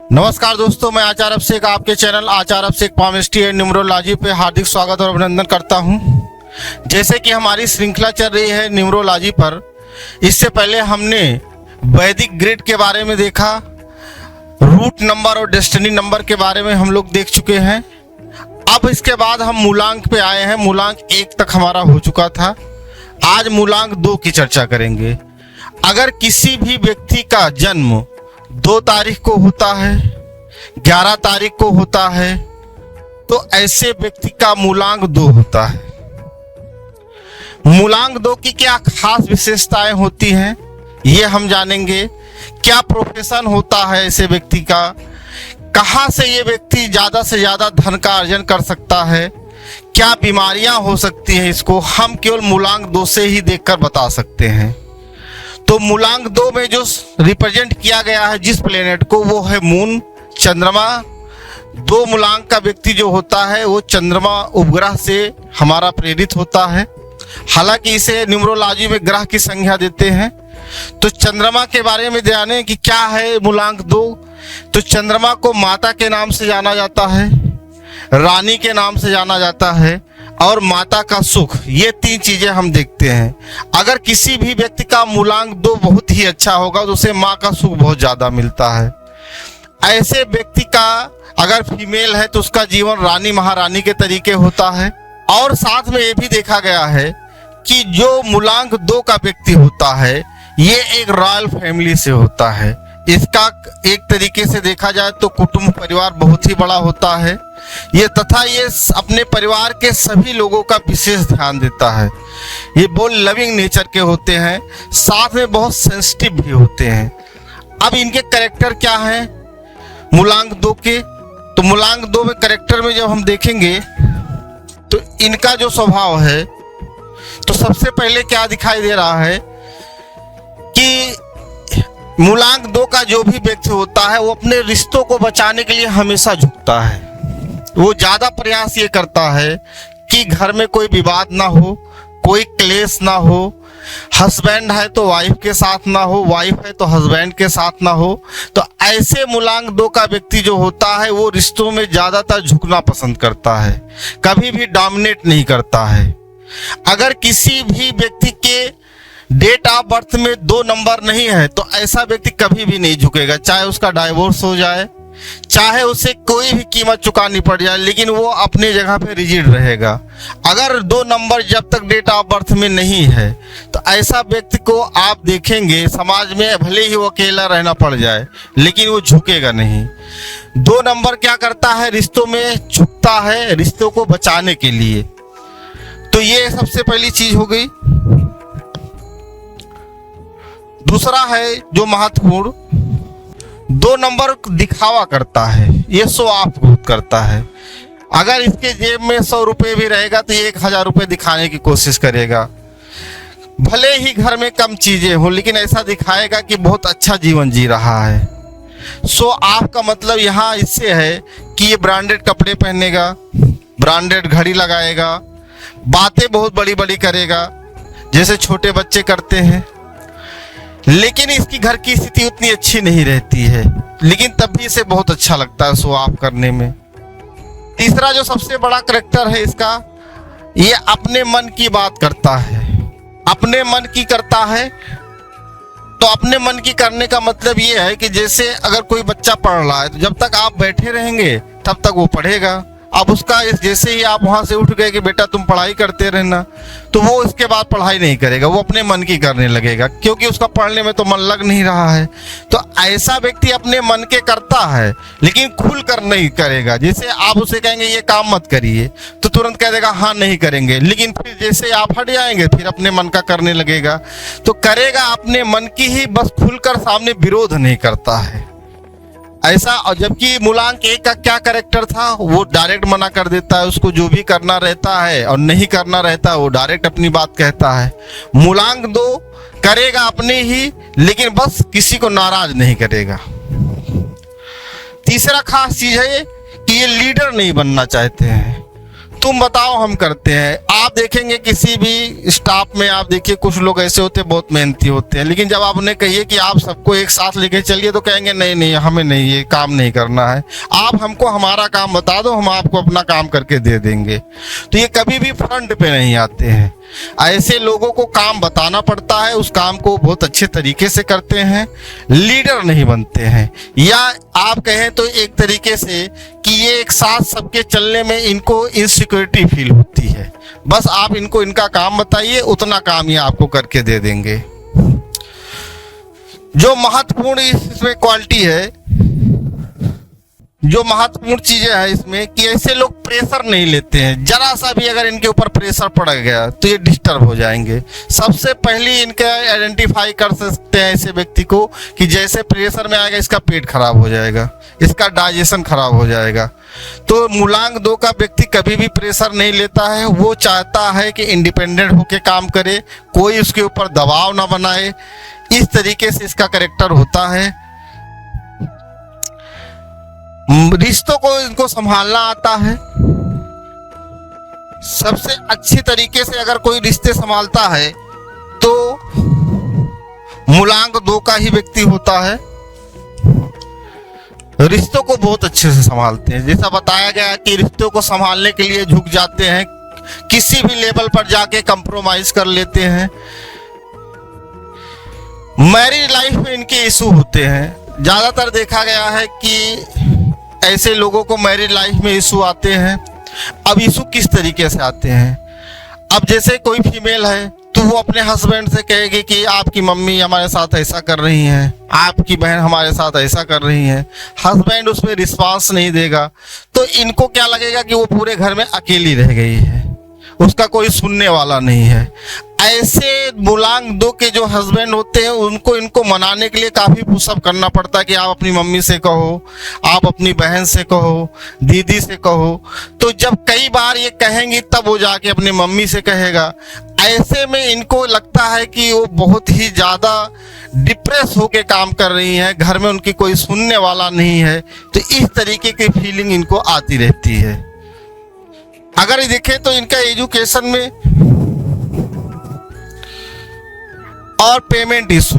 नमस्कार दोस्तों, मैं आचार्य अभिषेक आपके channel Acharya Abhishek palmistry and numerology पे हार्दिक स्वागत और अभिनंदन करता हूं। जैसे कि हमारी श्रृंखला चल रही है न्यूमरोलॉजी पर, इससे पहले हमने वैदिक ग्रिड के बारे में देखा, रूट नंबर और डेस्टिनी नंबर के बारे में हम लोग देख चुके हैं। अब इसके बाद हम मूलांक पे आए हैं। मूलांक 1 तक हमारा हो चुका था। आज मूलांक 2 की चर्चा करेंगे। अगर किसी भी व्यक्ति का जन्म 2 तारीख को होता है, 11 तारीख को होता है, तो ऐसे व्यक्ति का मूलांक 2 होता है। मूलांक 2 की क्या खास विशेषताएं होती हैं, ये हम जानेंगे। क्या प्रोफेशन होता है ऐसे व्यक्ति का, कहां से ये व्यक्ति ज्यादा से ज्यादा धन का अर्जन कर सकता है, क्या बीमारियां हो सकती हैं, इसको हम केवल मूलांक 2 से ही देखकर बता सकते हैं। तो मूलांक 2 में जो रिप्रेजेंट किया गया है जिस प्लेनेट को, वो है मून, चंद्रमा। 2 मूलांक का व्यक्ति जो होता है वो चंद्रमा उपग्रह से हमारा प्रेरित होता है। हालांकि इसे न्यूमरोलॉजी में ग्रह की संख्या देते हैं। तो चंद्रमा के बारे में जाने कि क्या है मूलांक 2। तो चंद्रमा को माता के नाम से जाना जाता है, रानी के नाम से जाना जाता है और माता का सुख, ये 3 चीजें हम देखते हैं। अगर किसी भी व्यक्ति का मूलांक 2 बहुत ही अच्छा होगा तो उसे माँ का सुख बहुत ज्यादा मिलता है। ऐसे व्यक्ति का अगर फीमेल है तो उसका जीवन रानी महारानी के तरीके होता है। और साथ में ये भी देखा गया है कि जो मूलांक 2 का व्यक्ति होता है ये एक रॉयल फैमिली से होता है। इसका एक तरीके से देखा जाए तो कुटुंब परिवार बहुत ही बड़ा होता है ये, तथा ये अपने परिवार के सभी लोगों का विशेष ध्यान देता है। ये बहुत लविंग नेचर के होते हैं, साथ में बहुत सेंसिटिव भी होते हैं। अब इनके कैरेक्टर क्या हैं मूलांक 2 के, तो मूलांक 2 में कैरेक्टर में जब हम देखेंगे तो इनका जो स्वभाव है, तो सबसे पहले क्या दिखाई दे रहा है कि मूलांक 2 का जो भी व्यक्ति होता है वो अपने रिश्तों को बचाने के लिए हमेशा झुकता है। वो ज्यादा प्रयास ये करता है कि घर में कोई विवाद ना हो, कोई क्लेश ना हो, हस्बैंड है तो वाइफ के साथ ना हो, वाइफ है तो हस्बैंड के साथ ना हो। तो ऐसे मूलांक 2 का व्यक्ति जो होता है वो रिश्तों में ज्यादातर झुकना पसंद करता है, कभी भी डोमिनेट नहीं करता है। अगर किसी भी व्यक्ति के डेट ऑफ बर्थ में 2 नंबर नहीं है तो ऐसा व्यक्ति कभी भी नहीं झुकेगा, चाहे उसका डाइवोर्स हो जाए, चाहे उसे कोई भी कीमत चुकानी पड़ जाए, लेकिन वो अपनी जगह पे रिजिड रहेगा। अगर 2 नंबर जब तक डेट ऑफ बर्थ में नहीं है तो ऐसा व्यक्ति को आप देखेंगे समाज में भले ही वो अकेला रहना पड़ जाए लेकिन वो झुकेगा नहीं। 2 नंबर क्या करता है, रिश्तों में झुकता है, रिश्तों को बचाने के लिए। तो ये सबसे पहली चीज हो गई। दूसरा है जो महत्वपूर्ण, 2 नंबर दिखावा करता है, ये शो ऑफ बहुत करता है। अगर इसके जेब में 100 रुपये भी रहेगा तो 1000 रुपये दिखाने की कोशिश करेगा। भले ही घर में कम चीजें हो लेकिन ऐसा दिखाएगा कि बहुत अच्छा जीवन जी रहा है। शो ऑफ का मतलब यहाँ इससे है कि ये ब्रांडेड कपड़े पहनेगा, ब्रांडेड घड़ी लगाएगा, बातें बहुत बड़ी बड़ी करेगा जैसे छोटे बच्चे करते हैं, लेकिन इसकी घर की स्थिति उतनी अच्छी नहीं रहती है, लेकिन तब भी इसे बहुत अच्छा लगता है शो ऑफ करने में। तीसरा जो सबसे बड़ा करैक्टर है इसका, ये अपने मन की बात करता है। अपने मन की करता है तो अपने मन की करने का मतलब ये है कि जैसे अगर कोई बच्चा पढ़ रहा है तो जब तक आप बैठे रहेंगे तब तक वो पढ़ेगा। अब उसका जैसे ही आप वहां से उठ गए कि बेटा तुम पढ़ाई करते रहना, तो वो इसके बाद पढ़ाई नहीं करेगा, वो अपने मन की करने लगेगा क्योंकि उसका पढ़ने में तो मन लग नहीं रहा है। तो ऐसा व्यक्ति अपने मन के करता है लेकिन खुल कर नहीं करेगा। जैसे आप उसे कहेंगे ये काम मत करिए तो तुरंत कह देगा हाँ नहीं करेंगे, लेकिन फिर जैसे आप हट जाएंगे फिर अपने मन का करने लगेगा। तो करेगा अपने मन की ही, बस खुलकर सामने विरोध नहीं करता है ऐसा। और जबकि मूलांक 1 का क्या कैरेक्टर था, वो डायरेक्ट मना कर देता है, उसको जो भी करना रहता है और नहीं करना रहता है वो डायरेक्ट अपनी बात कहता है। मूलांक 2 करेगा अपने ही, लेकिन बस किसी को नाराज नहीं करेगा। तीसरा खास चीज है कि ये लीडर नहीं बनना चाहते हैं। तुम बताओ हम करते हैं, आप देखेंगे किसी भी स्टाफ में, आप देखिए कुछ लोग ऐसे होते हैं बहुत मेहनती होते हैं, लेकिन जब आप उन्हें कहिए कि आप सबको एक साथ लेके चलिए तो कहेंगे नहीं नहीं हमें नहीं, ये काम नहीं करना है, आप हमको हमारा काम बता दो, हम आपको अपना काम करके दे देंगे। तो ये कभी भी फ्रंट पे नहीं आते हैं। ऐसे लोगों को काम बताना पड़ता है, उस काम को बहुत अच्छे तरीके से करते हैं, लीडर नहीं बनते हैं। या आप कहें तो एक तरीके से कि ये एक साथ सबके चलने में इनको इनसिक्योरिटी फील होती है। बस आप इनको इनका काम बताइए, उतना काम ये आपको करके दे देंगे। जो महत्वपूर्ण इसमें क्वालिटी है, जो महत्वपूर्ण चीजें हैं इसमें कि ऐसे लोग प्रेशर नहीं लेते हैं। जरा सा भी अगर इनके ऊपर प्रेशर पड़ गया तो ये डिस्टर्ब हो जाएंगे। सबसे पहले इनके आइडेंटिफाई कर सकते हैं ऐसे व्यक्ति को कि जैसे प्रेशर में आएगा इसका पेट खराब हो जाएगा, इसका डाइजेशन खराब हो जाएगा। तो मूलांक 2 का व्यक्ति कभी भी प्रेशर नहीं लेता है। वो चाहता है कि इंडिपेंडेंट होके काम करे, कोई उसके ऊपर दबाव ना बनाए। इस तरीके से इसका कैरेक्टर होता है। रिश्तों को इनको संभालना आता है। सबसे अच्छी तरीके से अगर कोई रिश्ते संभालता है तो मूलांक 2 का ही व्यक्ति होता है। रिश्तों को बहुत अच्छे से संभालते हैं। जैसा बताया गया कि रिश्तों को संभालने के लिए झुक जाते हैं, किसी भी लेवल पर जाके कंप्रोमाइज कर लेते हैं। मैरिज लाइफ में इनके इशू होते हैं। ज्यादातर देखा गया है कि ऐसे लोगों को मैरिज लाइफ में इशू आते हैं। अब इशू किस तरीके से आते हैं? अब जैसे कोई फीमेल है तो वो अपने हस्बैंड से कहेगी कि आपकी मम्मी हमारे साथ ऐसा कर रही हैं, आपकी बहन हमारे साथ ऐसा कर रही है। हस्बैंड उसमें रिस्पांस नहीं देगा तो इनको क्या लगेगा कि वो पूरे घर में अकेली रह गई है, उसका कोई सुनने वाला नहीं है। ऐसे मूलांक 2 के जो हस्बैंड होते हैं उनको इनको मनाने के लिए काफी पुशअप करना पड़ता है कि आप अपनी मम्मी से कहो, आप अपनी बहन से कहो, दीदी से कहो। तो जब कई बार ये कहेंगी तब वो जाके अपनी मम्मी से कहेगा। ऐसे में इनको लगता है कि वो बहुत ही ज्यादा डिप्रेस होके काम कर रही हैं, घर में उनकी कोई सुनने वाला नहीं है। तो इस तरीके की फीलिंग इनको आती रहती है। अगर देखें तो इनका एजुकेशन में और पेमेंट इशू,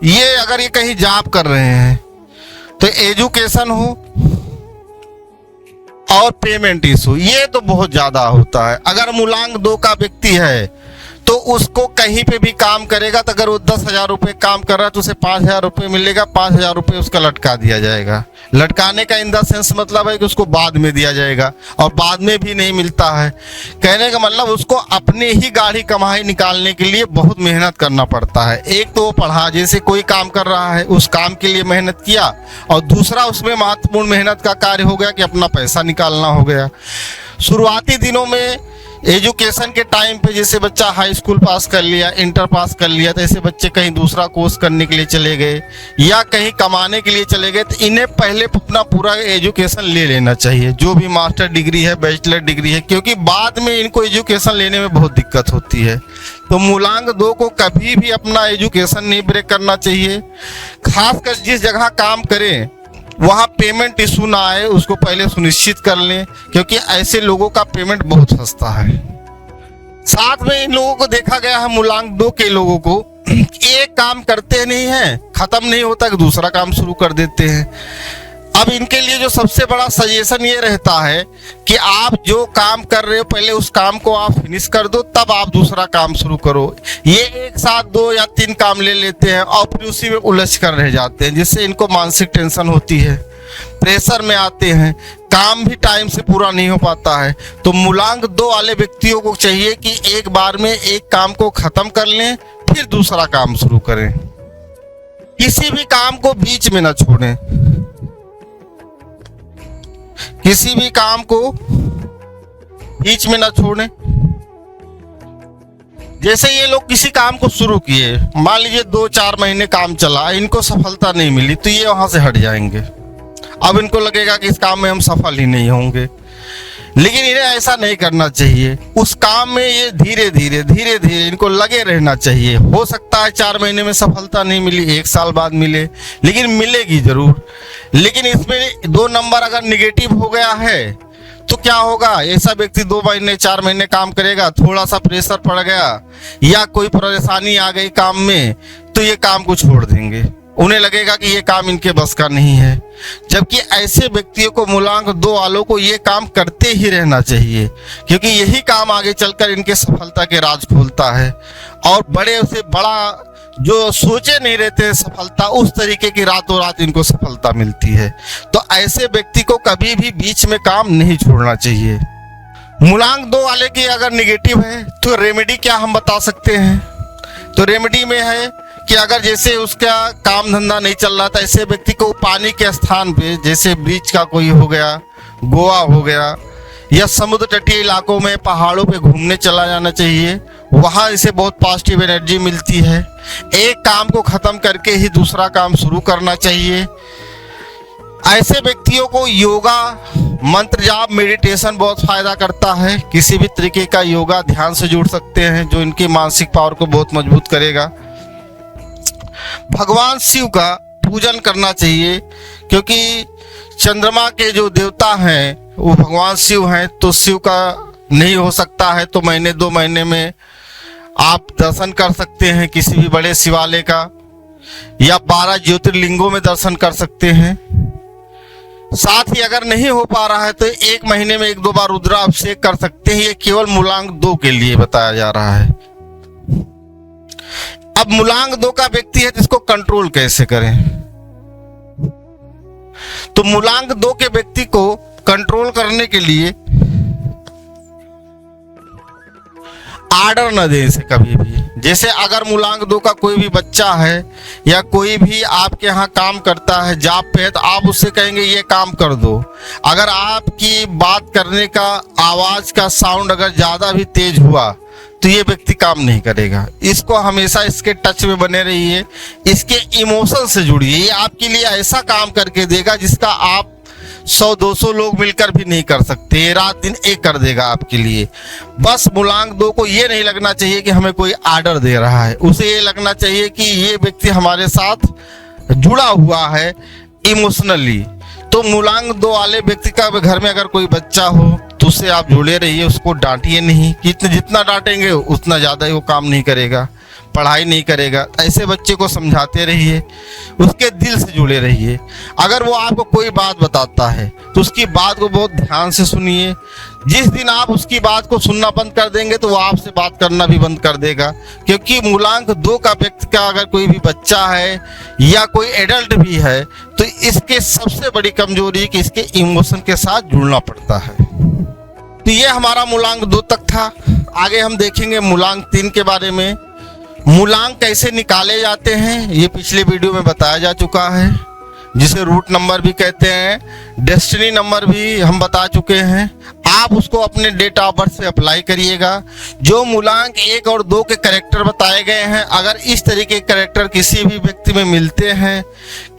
ये अगर ये कहीं जॉब कर रहे हैं तो एजुकेशन हो और पेमेंट इशू, ये तो बहुत ज्यादा होता है। अगर मूलांक 2 का व्यक्ति है तो उसको कहीं पे भी काम करेगा तो अगर वो 10,000 रुपये काम कर रहा है तो उसे 5,000 रुपये मिलेगा, 5,000 रुपये उसका लटका दिया जाएगा। लटकाने का इन द सेंस मतलब है कि उसको बाद में दिया जाएगा, और बाद में भी नहीं मिलता है। कहने का मतलब उसको अपने ही गाढ़ी कमाई निकालने के लिए बहुत मेहनत करना पड़ता है। एक तो वो पढ़ा, जैसे कोई काम कर रहा है उस काम के लिए मेहनत किया, और दूसरा उसमें महत्वपूर्ण मेहनत का कार्य हो गया कि अपना पैसा निकालना हो गया। शुरुआती दिनों में एजुकेशन के टाइम पे जैसे बच्चा हाई स्कूल पास कर लिया, इंटर पास कर लिया, तो ऐसे बच्चे कहीं दूसरा कोर्स करने के लिए चले गए या कहीं कमाने के लिए चले गए, तो इन्हें पहले अपना पूरा एजुकेशन ले लेना चाहिए, जो भी मास्टर डिग्री है, बैचलर डिग्री है, क्योंकि बाद में इनको एजुकेशन लेने में बहुत दिक्कत होती है। तो मूलांक 2 को कभी भी अपना एजुकेशन नहीं ब्रेक करना चाहिए। खासकर जिस जगह काम करें वहाँ पेमेंट इशू ना आए, उसको पहले सुनिश्चित कर लें, क्योंकि ऐसे लोगों का पेमेंट बहुत सस्ता है। साथ में इन लोगों को देखा गया है, मूलांक 2 के लोगों को एक काम करते नहीं हैं, खत्म नहीं होता कि दूसरा काम शुरू कर देते हैं। अब इनके लिए जो सबसे बड़ा सजेशन ये रहता है कि आप जो काम कर रहे हो पहले उस काम को आप फिनिश कर दो, तब आप दूसरा काम शुरू करो। ये एक साथ 2 या 3 काम ले लेते हैं और फिर उसी में उलझ कर रह जाते हैं, जिससे इनको मानसिक टेंशन होती है, प्रेशर में आते हैं, काम भी टाइम से पूरा नहीं हो पाता है। तो मूलांक 2 वाले व्यक्तियों को चाहिए कि एक बार में एक काम को खत्म कर लें, फिर दूसरा काम शुरू करें। किसी भी काम को बीच में न छोड़ें, किसी भी काम को बीच में ना छोड़ें। जैसे ये लोग किसी काम को शुरू किए, मान लीजिए 2-4 महीने काम चला, इनको सफलता नहीं मिली, तो ये वहां से हट जाएंगे। अब इनको लगेगा कि इस काम में हम सफल ही नहीं होंगे, लेकिन इन्हें ऐसा नहीं करना चाहिए। उस काम में ये धीरे धीरे इनको लगे रहना चाहिए। हो सकता है 4 महीने में सफलता नहीं मिली, 1 साल बाद मिले, लेकिन मिलेगी जरूर। लेकिन इसमें 2 नंबर अगर निगेटिव हो गया है तो क्या होगा, ऐसा व्यक्ति 2 महीने 4 महीने काम करेगा, थोड़ा सा प्रेशर पड़ गया या कोई परेशानी आ गई काम में, तो ये काम को छोड़ देंगे। उन्हें लगेगा कि ये काम इनके बस का नहीं है। जबकि ऐसे व्यक्तियों को, मूलांक 2 वालों को, ये काम करते ही रहना चाहिए, क्योंकि यही काम आगे चलकर इनके सफलता के राज खोलता है। और बड़े से बड़ा जो सोचे नहीं रहते हैं सफलता, उस तरीके की रातों रात इनको सफलता मिलती है। तो ऐसे व्यक्ति को कभी भी बीच में काम नहीं छोड़ना चाहिए। मूलांक 2 वाले की अगर निगेटिव है तो रेमेडी क्या हम बता सकते हैं? तो रेमेडी में है कि अगर जैसे उसका काम धंधा नहीं चल रहा था, ऐसे व्यक्ति को पानी के स्थान पे, जैसे बीच का कोई हो गया, गोवा हो गया, या समुद्र तटीय इलाकों में पहाड़ों पे घूमने चला जाना चाहिए। वहाँ इसे बहुत पॉजिटिव एनर्जी मिलती है। एक काम को खत्म करके ही दूसरा काम शुरू करना चाहिए। ऐसे व्यक्तियों को योगा, मंत्र जाप, मेडिटेशन बहुत फायदा करता है। किसी भी तरीके का योगा, ध्यान से जुड़ सकते हैं, जो इनकी मानसिक पावर को बहुत मजबूत करेगा। भगवान शिव का पूजन करना चाहिए, क्योंकि चंद्रमा के जो देवता हैं वो भगवान शिव हैं। तो शिव का नहीं हो सकता है तो महीने 2 महीने में आप दर्शन कर सकते हैं किसी भी बड़े शिवालय का, या 12 ज्योतिर्लिंगों में दर्शन कर सकते हैं। साथ ही अगर नहीं हो पा रहा है तो 1 महीने में 1-2 बार रुद्राभिषेक कर सकते हैं। ये केवल मूलांक 2 के लिए बताया जा रहा है। अब मूलांक 2 का व्यक्ति है, जिसको कंट्रोल कैसे करें? तो मूलांक 2 के व्यक्ति को कंट्रोल करने के लिए आर्डर न दें इसे कभी भी। जैसे अगर मूलांक 2 का कोई भी बच्चा है या कोई भी आपके यहाँ काम करता है, जॉब पे है, तो आप उससे कहेंगे ये काम कर दो। अगर आपकी बात करने का आवाज का साउंड अगर ज्यादा भी तेज हुआ तो ये व्यक्ति काम नहीं करेगा। इसको हमेशा इसके टच में बने रहिए, इसके इमोशन से जुड़िए। ये आपके लिए ऐसा काम करके देगा जिसका आप 100-200 लोग मिलकर भी नहीं कर सकते। ये रात दिन एक कर देगा आपके लिए। बस मूलांक 2 को ये नहीं लगना चाहिए कि हमें कोई आर्डर दे रहा है, उसे ये लगना चाहिए कि ये व्यक्ति हमारे साथ जुड़ा हुआ है इमोशनली। तो मूलांक 2 वाले व्यक्ति का घर में अगर कोई बच्चा हो तो उससे आप जुड़े रहिए, उसको डांटिए नहीं, कि जितना डांटेंगे उतना ज़्यादा ही वो काम नहीं करेगा, पढ़ाई नहीं करेगा। ऐसे बच्चे को समझाते रहिए, उसके दिल से जुड़े रहिए। अगर वो आपको कोई बात बताता है तो उसकी बात को बहुत ध्यान से सुनिए। जिस दिन आप उसकी बात को सुनना बंद कर देंगे तो वो आपसे बात करना भी बंद कर देगा। क्योंकि मूलांक 2 का व्यक्ति का अगर कोई भी बच्चा है या कोई एडल्ट भी है तो इसके सबसे बड़ी कमजोरी कि इसके इमोशन के साथ जुड़ना पड़ता है। तो ये हमारा मूलांक 2 तक था। आगे हम देखेंगे मूलांक 3 के बारे में। मूलांक कैसे निकाले जाते हैं ये पिछले वीडियो में बताया जा चुका है, जिसे रूट नंबर भी कहते हैं, डेस्टिनी नंबर भी हम बता चुके हैं। आप उसको अपने डेट ऑफ बर्थ से अप्लाई करिएगा। जो मूलांक 1 और 2 के कैरेक्टर बताए गए हैं, अगर इस तरीके के कैरेक्टर किसी भी व्यक्ति में मिलते हैं,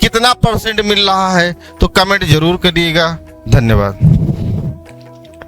कितना % मिल रहा है, तो कमेंट जरूर करिएगा। धन्यवाद।